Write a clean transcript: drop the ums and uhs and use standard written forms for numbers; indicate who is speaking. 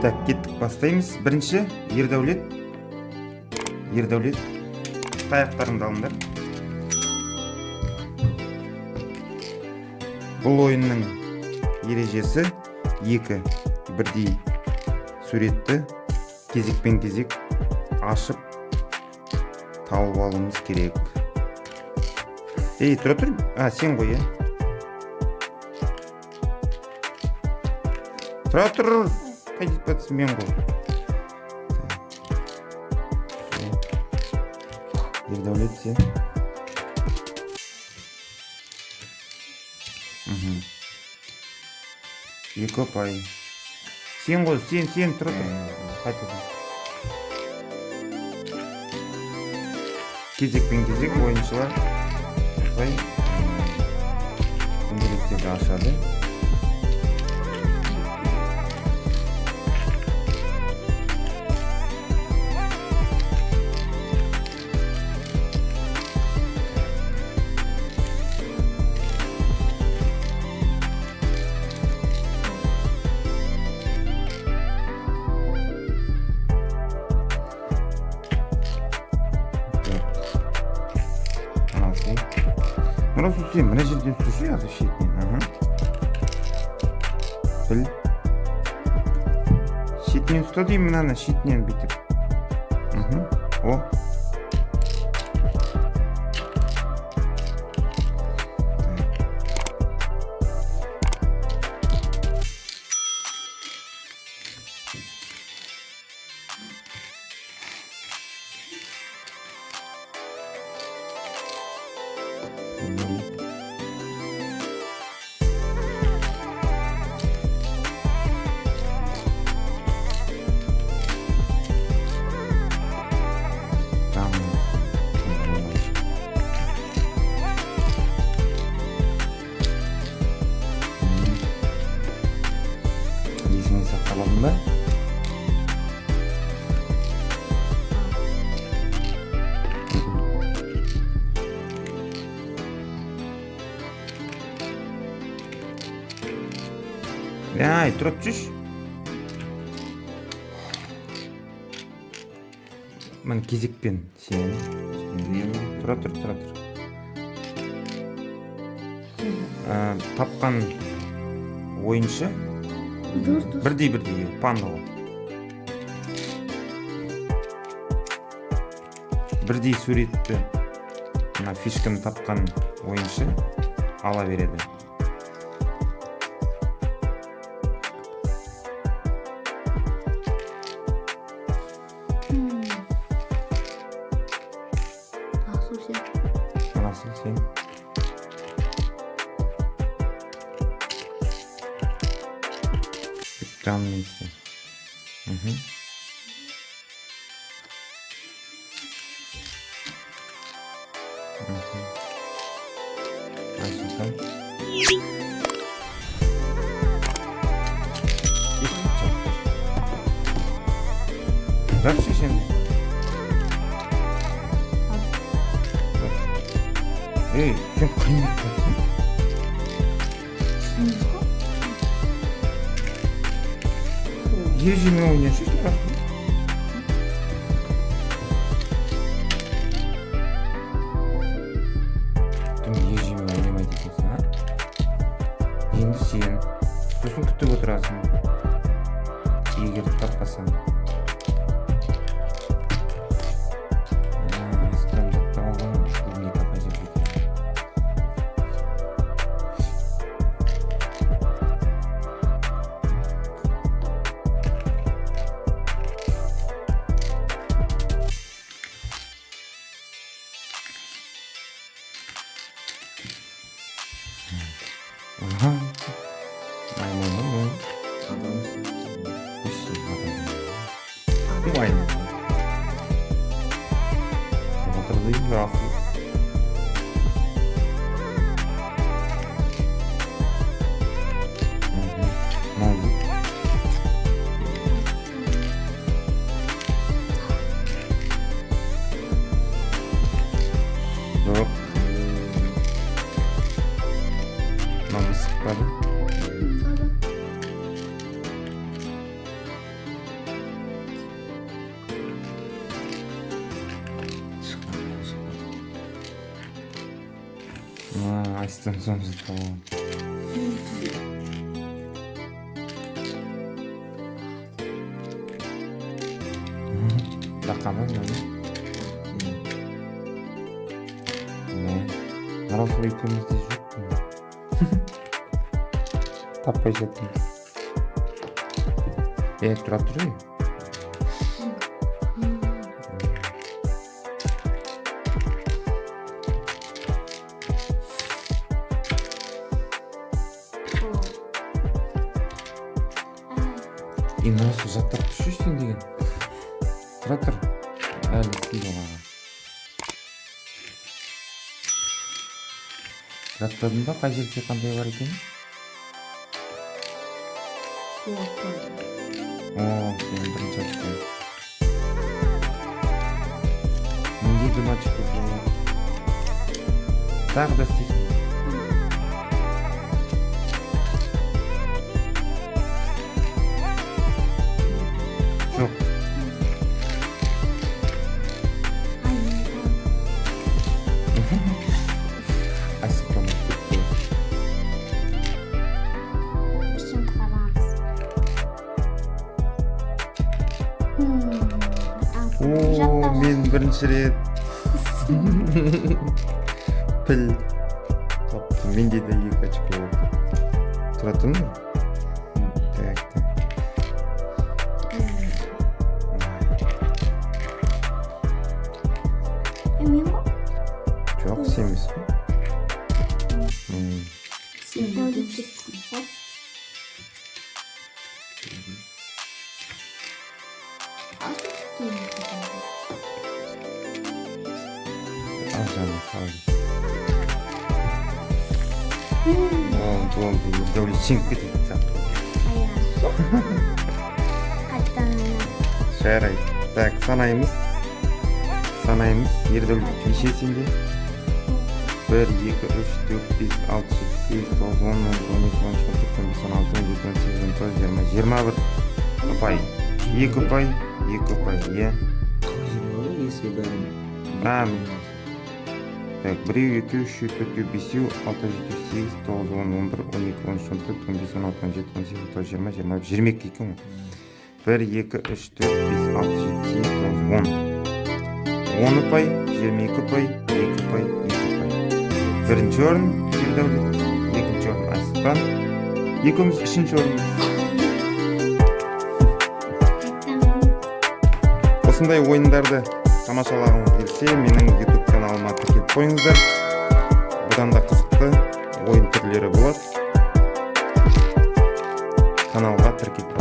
Speaker 1: Так, кеттік, бастаймыз. Бірінші Ердәулет. Таяқтарыңды алыңдар. Бұл ойынның ережесі 2 бірдей суретті кезекпен кезек ашып тауып алуымыз керек. Тұра тұр. Сен ғой, Тұра тұр. Қайтып батысың, мен ғой. Ердәулет, сен. Екі ұпай. Сен ғой, сен тұра тұр. Қайтадан. Кезекпен кезек ойыншылар осылай дөңгелектерді ашады. Мына жерден түсірші, азы шетінен. Біл. Шетінен ұста деймін, мынаны шетінен бітіп. О. Есіңе сақталады ма? Тұрып жүш. Мен кезекпен сен. Тұра тұр. Тапқан ойыншы бірдей панда ол. Бірдей суретті фишканы тапқан ойыншы ала береді. Анасыл сен. Жанлıysa. Açıktan. Bırak şu şimdi. Sen kıymet yapsın. Ежими ойнашыш бірақ. Ежими ойнамайды екенсің, Енді сен сосын күтіп отырасың. Егер таппасаң. Wine. Waterly graph. Yok. Nasıl sıkmadı? Айстан соң tamam. Rakamı ne? Ne? Narası ülkemizde yok mu? Tapay zaten. Turap duruyor. Nasıl uzattık düşürsün деген. Тұра тұр. Әлі істейді оған. Жаттадың ба қай жерде қандай бар екен? Сен бірінші açtın. Неге думачка бұл? Тағы да істейсің. Жоқ. Асықпамыз кетті.
Speaker 2: Үшін қаламыз.
Speaker 1: Мен бірінші рет піл таптым. Менде де 2 очко болды. Тұратын ба? Так.
Speaker 2: Мен ба?
Speaker 1: Жоқ, сен емес пе?
Speaker 2: Сен дәулет кеттің ба?
Speaker 1: Al canım, sağ ol. Oldu. Ердәулет жеңіп кетеді.
Speaker 2: Қайттан
Speaker 1: Жарайды. Так, санаймыз. Ердәулет неше сенде? 1, 2, 3, 4, 5, 6, 7, 8, 9, 10, 11, 12, 13, 14, 15, 16, 17, 18, 19, 20, 21 ұпай. 2 ұпай, иә.
Speaker 3: Если бәрін.
Speaker 1: Так, 1, 2, 3, 4, 5, 6, 7, 8, 9, 10, 11, 12, 13, 14, 15, 16, 17, 18, 19, 20, 22 екен ғой. 1, 2, 3, 4, 5, 6, 7, 8, 9, 10. 10 ұпай, 22 ұпай, 2 ұпай, 2 ұпай. Бірінші орын Ердәулет, екінші орын Асықпан, екеуміз үшінші орынбыз. Осындай ойындарды тамашалағыңыз келсе, менің YouTube каналыма тіркеліп қойыңыздар. Бұдан да қызықты ойын түрлері болады. Каналға тіркеліп